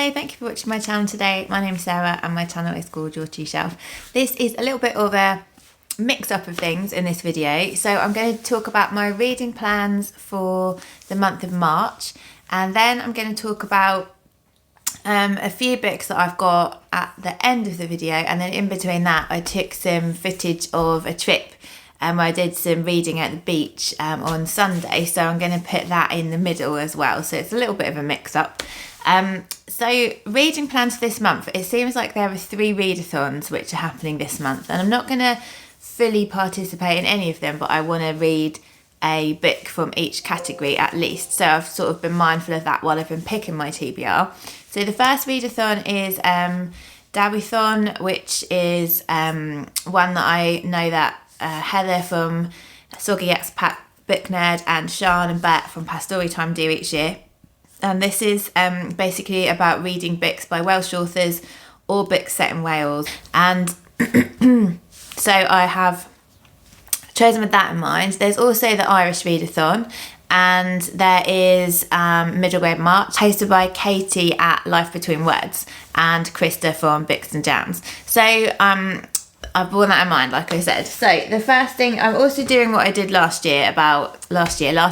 Hello, thank you for watching my channel today. My name's Sarah and my channel is called Your Tea Shelf. This is a little bit of a mix-up of things in this video. So I'm going to talk about my reading plans for the month of March, and then I'm going to talk about a few books that I've got at the end of the video, and then in between that I took some footage of a trip where I did some reading at the beach on Sunday, so I'm going to put that in the middle as well, so it's a little bit of a mix-up. So reading plans for this month, it seems like there are 3 readathons which are happening this month, and I'm not going to fully participate in any of them, but I want to read a book from each category at least, so I've sort of been mindful of that while I've been picking my TBR. So the first readathon is Readathon, which is one that I know that Heather from Soggy Expat Book Nerd and Sian and Bet from Past Storytime do each year. And this is basically about reading books by Welsh authors or books set in Wales. And so I have chosen with that in mind. There's also the Irish Readathon, and there is Middle Grade March, hosted by Katie at Life Between Words and Krista from Books and Jams. So I've borne that in mind, like I said. So the first thing, I'm also doing what I did last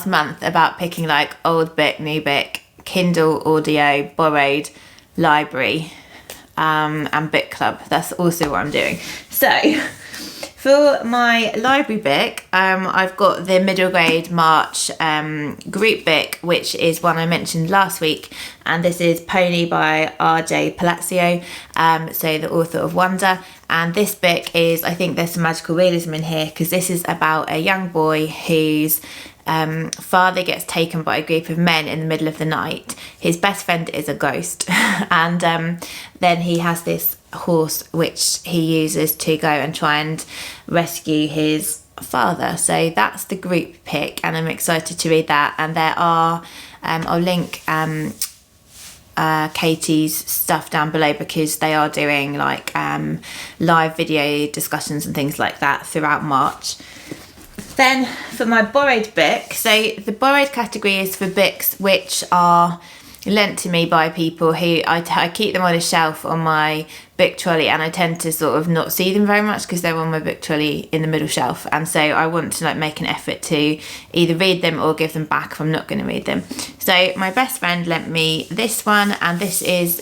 month, about picking like old book, new book, Kindle, audio, borrowed, library, and book club. That's also what I'm doing. So for my library book, I've got the Middle Grade March group book, which is one I mentioned last week, and this is Pony by R J Palacio, so the author of Wonder. And this book is, I think there's some magical realism in here, because this is about a young boy whose father gets taken by a group of men in the middle of the night. His best friend is a ghost, and then he has this horse which he uses to go and try and rescue his father. So that's the group pick, and I'm excited to read that. And there are I'll link Katie's stuff down below, because they are doing like live video discussions and things like that throughout March. Then for my borrowed book, so the borrowed category is for books which are lent to me by people who I keep them on a shelf on my book trolley, and I tend to sort of not see them very much because they're on my book trolley in the middle shelf, and so I want to like make an effort to either read them or give them back if I'm not going to read them. So my best friend lent me this one, and this is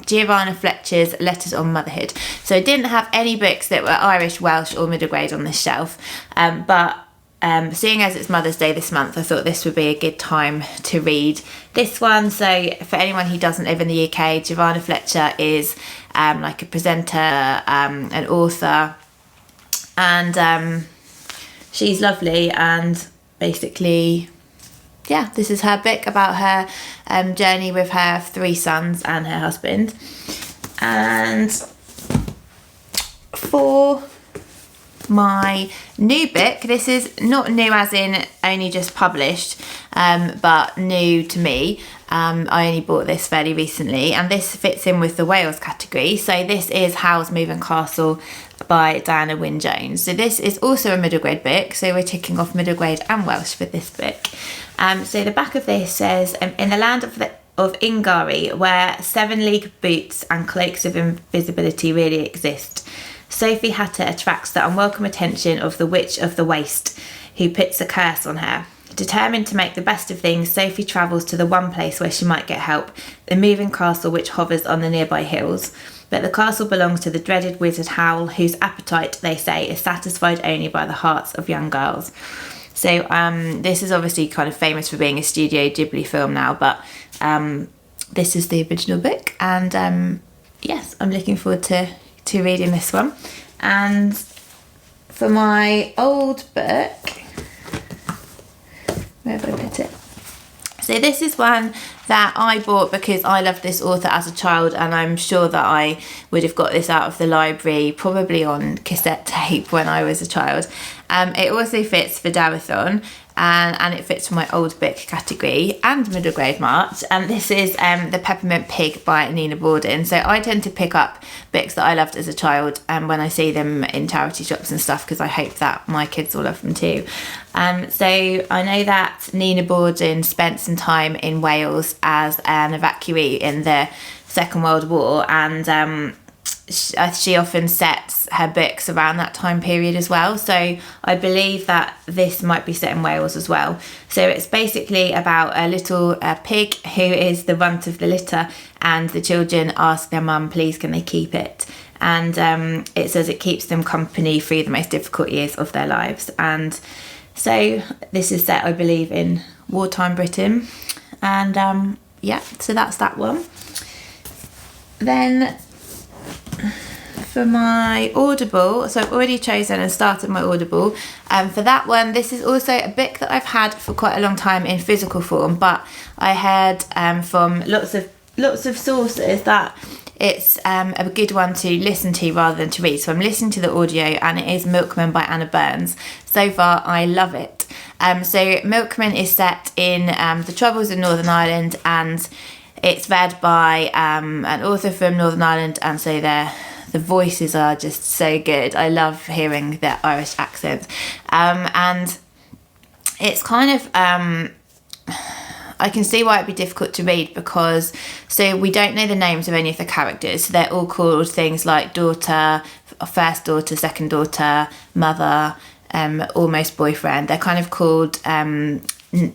Giovanna Fletcher's Letters on Motherhood. So I didn't have any books that were Irish, Welsh or middle grade on this shelf, but seeing as it's Mother's Day this month, I thought this would be a good time to read this one. So for anyone who doesn't live in the UK, Giovanna Fletcher is like a presenter, an author, and she's lovely. And basically, yeah, this is her book about her journey with her 3 sons and her husband. And for my new book, this is not new as in only just published, but new to me. I only bought this fairly recently, and this fits in with the Wales category. So this is Howl's Moving Castle by Diana Wynne Jones. So this is also a middle grade book, so we're ticking off middle grade and Welsh for this book. So the back of this says, in the land of Ingari, where 7-league boots and cloaks of invisibility really exist, Sophie Hatter attracts the unwelcome attention of the Witch of the Waste, who puts a curse on her. Determined to make the best of things, Sophie travels to the one place where she might get help, the moving castle which hovers on the nearby hills. But the castle belongs to the dreaded wizard Howl, whose appetite, they say, is satisfied only by the hearts of young girls. So this is obviously kind of famous for being a Studio Ghibli film now, but this is the original book, and yes, I'm looking forward to reading this one. And for my old book, where have I put it? So this is one that I bought because I loved this author as a child, and I'm sure that I would have got this out of the library probably on cassette tape when I was a child. It also fits for Readathon, and it fits for my old book category and middle grade March, and this is The Peppermint Pig by Nina Bawden. So I tend to pick up books that I loved as a child when I see them in charity shops and stuff, because I hope that my kids will love them too. So I know that Nina Bawden spent some time in Wales as an evacuee in the Second World War, and she often sets her books around that time period as well. So I believe that this might be set in Wales as well. So it's basically about a little pig who is the runt of the litter, and the children ask their mum, please can they keep it? And it says it keeps them company through the most difficult years of their lives. And so this is set, I believe, in wartime Britain. And yeah, so that's that one. Then for my Audible, so I've already chosen and started my Audible. For that one, this is also a book that I've had for quite a long time in physical form, but I heard from lots of sources that it's a good one to listen to rather than to read. So I'm listening to the audio, and it is Milkman by Anna Burns. So far, I love it. So Milkman is set in the Troubles in Northern Ireland, and it's read by an author from Northern Ireland, and so the voices are just so good. I love hearing their Irish accents. And it's kind of, I can see why it'd be difficult to read, because so we don't know the names of any of the characters. So they're all called things like daughter, first daughter, second daughter, mother, almost boyfriend. They're kind of called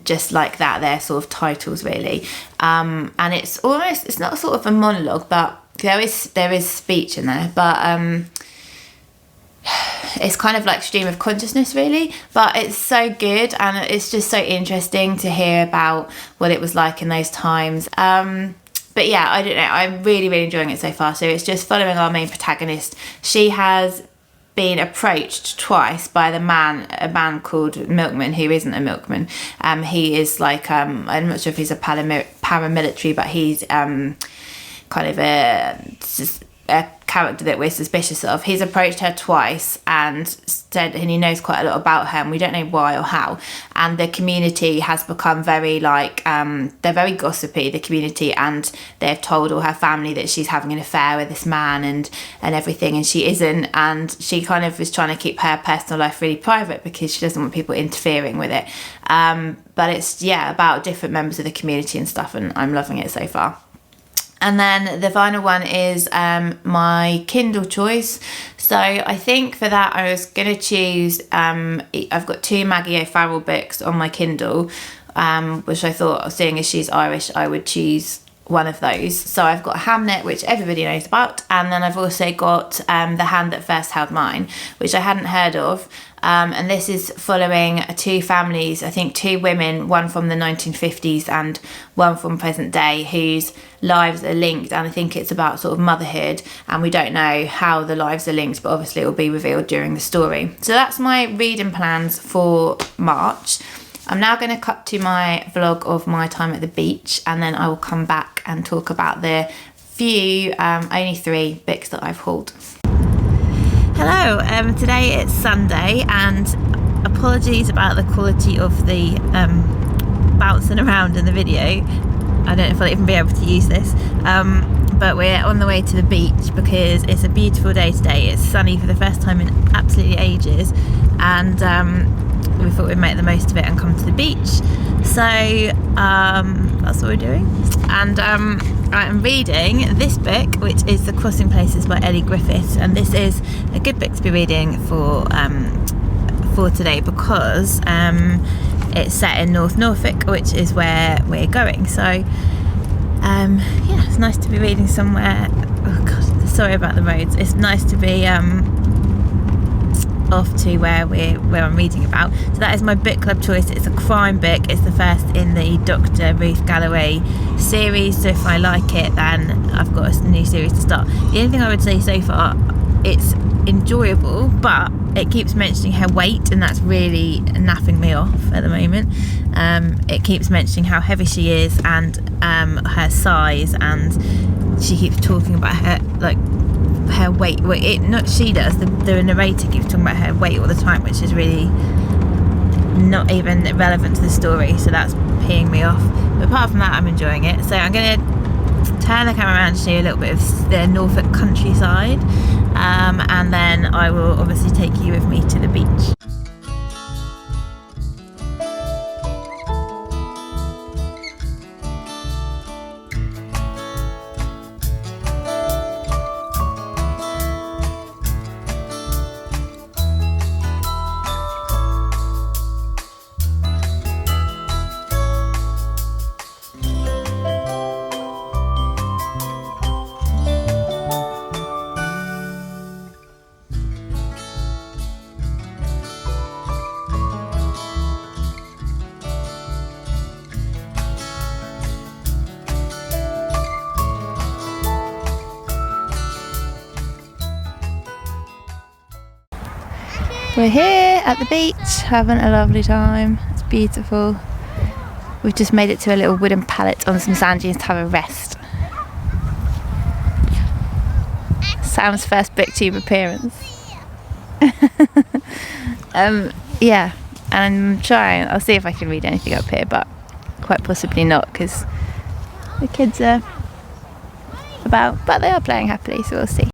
just like that. They're sort of titles really. And it's not sort of a monologue, but there is speech in there, but it's kind of like stream of consciousness really, but it's so good, and it's just so interesting to hear about what it was like in those times. But yeah, I don't know, I'm really enjoying it so far. So it's just following our main protagonist. She has been approached twice by a man called Milkman, who isn't a milkman. He is like, I'm not sure if he's a paramilitary, but he's kind of a character that we're suspicious of. He's approached her twice and said, and he knows quite a lot about her, and we don't know why or how. And the community has become very like, they're very gossipy, the community, and they've told all her family that she's having an affair with this man and everything, and she isn't. And she kind of is trying to keep her personal life really private because she doesn't want people interfering with it. But it's, yeah, about different members of the community and stuff, and I'm loving it so far. And then the final one is my Kindle choice. So I think for that I was going to choose, I've got 2 Maggie O'Farrell books on my Kindle, which I thought, seeing as she's Irish, I would choose one of those. So I've got Hamnet, which everybody knows about, and then I've also got The Hand That First Held Mine, which I hadn't heard of. And this is following 2 families, I think 2 women, one from the 1950s and one from present day, whose lives are linked, and I think it's about sort of motherhood, and we don't know how the lives are linked, but obviously it will be revealed during the story. So that's my reading plans for March. I'm now going to cut to my vlog of my time at the beach, and then I will come back and talk about the few, only 3 books that I've hauled. Hello, today it's Sunday, and apologies about the quality of the bouncing around in the video. I don't know if I'll even be able to use this, but we're on the way to the beach because it's a beautiful day today. It's sunny for the first time in absolutely ages, and we thought we'd make the most of it and come to the beach. So that's what we're doing. And I'm reading this book, which is The Crossing Places by Ellie Griffith, and this is a good book to be reading for today because it's set in North Norfolk, which is where we're going. So yeah, it's nice to be reading somewhere. Oh god, sorry about the roads. It's nice to be off to where I'm reading about. So that is my book club choice. It's a crime book. It's the first in the Dr. Ruth Galloway series, so if I like it, then I've got a new series to start. The only thing I would say so far, it's enjoyable, but it keeps mentioning her weight, and that's really napping me off at the moment. It keeps mentioning how heavy she is and her size, and she keeps talking about her weight. Not she does, the narrator keeps talking about her weight all the time, which is really not even relevant to the story, so that's peeing me off. But apart from that, I'm enjoying it. So I'm going to turn the camera around to show you a little bit of the Norfolk countryside, and then I will obviously take you with me to the beach. We're here at the beach having a lovely time. It's beautiful. We've just made it to a little wooden pallet on some sand dunes to have a rest. Sam's first booktube appearance. Yeah, and I'm trying. I'll see if I can read anything up here, but quite possibly not because the kids are about, but they are playing happily, so we'll see.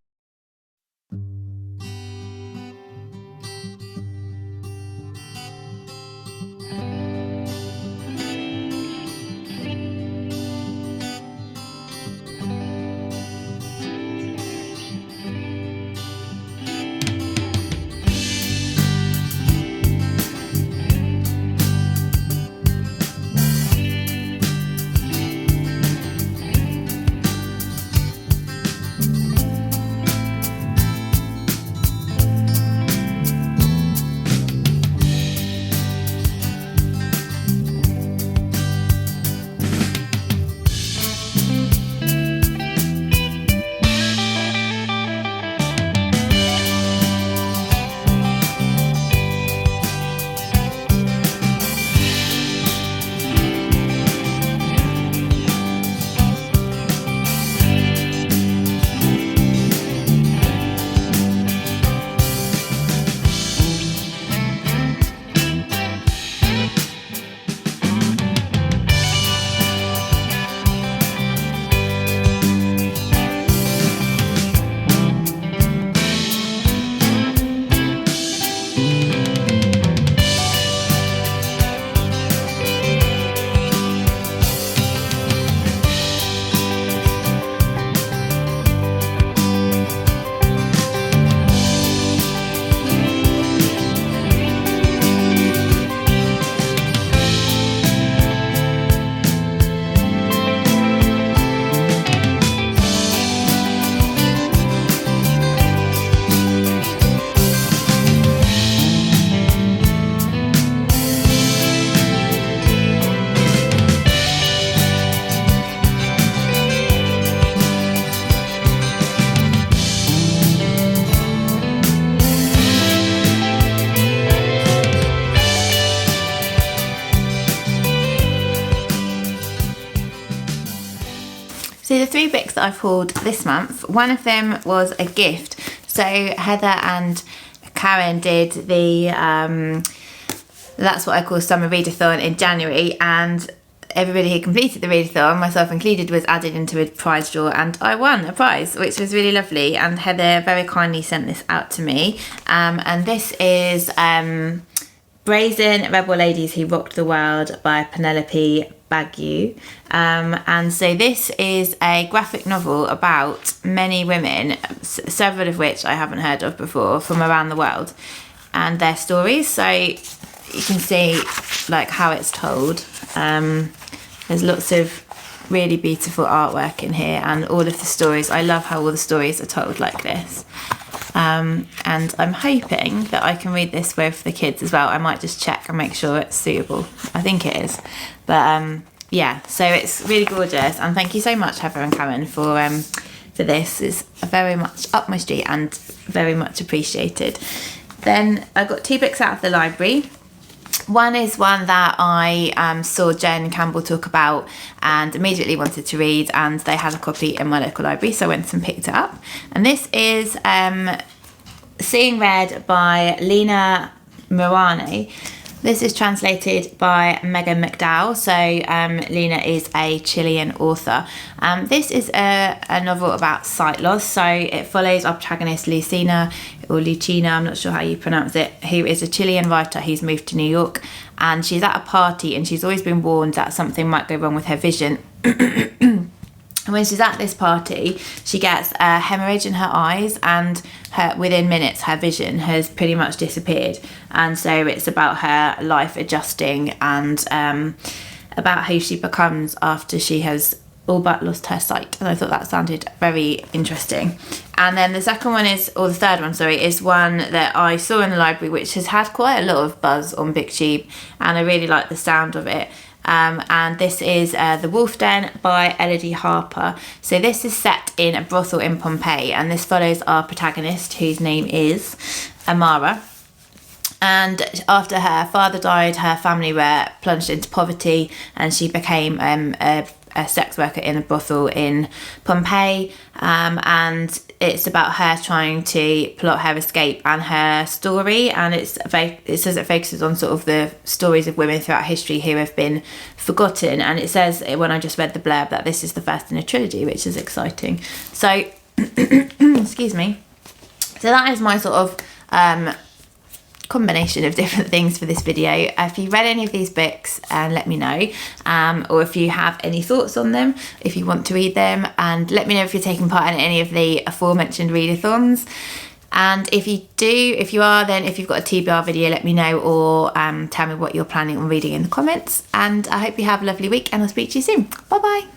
So the 3 books that I've hauled this month, one of them was a gift. So Heather and Karen did the, that's what I call summer readathon in January, and everybody who completed the readathon, myself included, was added into a prize draw, and I won a prize, which was really lovely. And Heather very kindly sent this out to me, and this is Brazen, Rebel Ladies Who Rocked the World by Penelope Bagieu. And so this is a graphic novel about many women, several of which I haven't heard of before, from around the world, and their stories. So you can see like how it's told. There's lots of really beautiful artwork in here, and all of the stories. I love how all the stories are told like this. And I'm hoping that I can read this with the kids as well. I might just check and make sure it's suitable. I think it is. But yeah, so it's really gorgeous. And thank you so much, Heather and Karen, for this. It's very much up my street and very much appreciated. Then I got 2 books out of the library. One is one that I saw Jen Campbell talk about and immediately wanted to read, and they had a copy in my local library, so I went and picked it up. And this is Seeing Red by Lina Meruane. This is translated by Megan McDowell. So Lina is a Chilean author. This is a novel about sight loss. So it follows our protagonist Lucina, or Lucina, I'm not sure how you pronounce it, who is a Chilean writer who's moved to New York. And she's at a party, and she's always been warned that something might go wrong with her vision. And when she's at this party, she gets a hemorrhage in her eyes, and within minutes her vision has pretty much disappeared. And so it's about her life adjusting, and about who she becomes after she has all but lost her sight. And I thought that sounded very interesting. And then the second one is, or the third one, sorry, is one that I saw in the library, which has had quite a lot of buzz on BookTube, and I really like the sound of it. And this is The Wolf Den by Elodie Harper. So this is set in a brothel in Pompeii, and this follows our protagonist, whose name is Amara. And after her father died, her family were plunged into poverty, and she became a sex worker in a brothel in Pompeii. And it's about her trying to plot her escape and her story. And it says it focuses on sort of the stories of women throughout history who have been forgotten. And it says, when I just read the blurb, that this is the first in a trilogy, which is exciting. So, excuse me. So that is my sort of combination of different things for this video. If you read any of these books, let me know, or if you have any thoughts on them, if you want to read them, and let me know if you're taking part in any of the aforementioned readathons. And if you are, then if you've got a TBR video, let me know, or tell me what you're planning on reading in the comments. And I hope you have a lovely week, and I'll speak to you soon. Bye bye.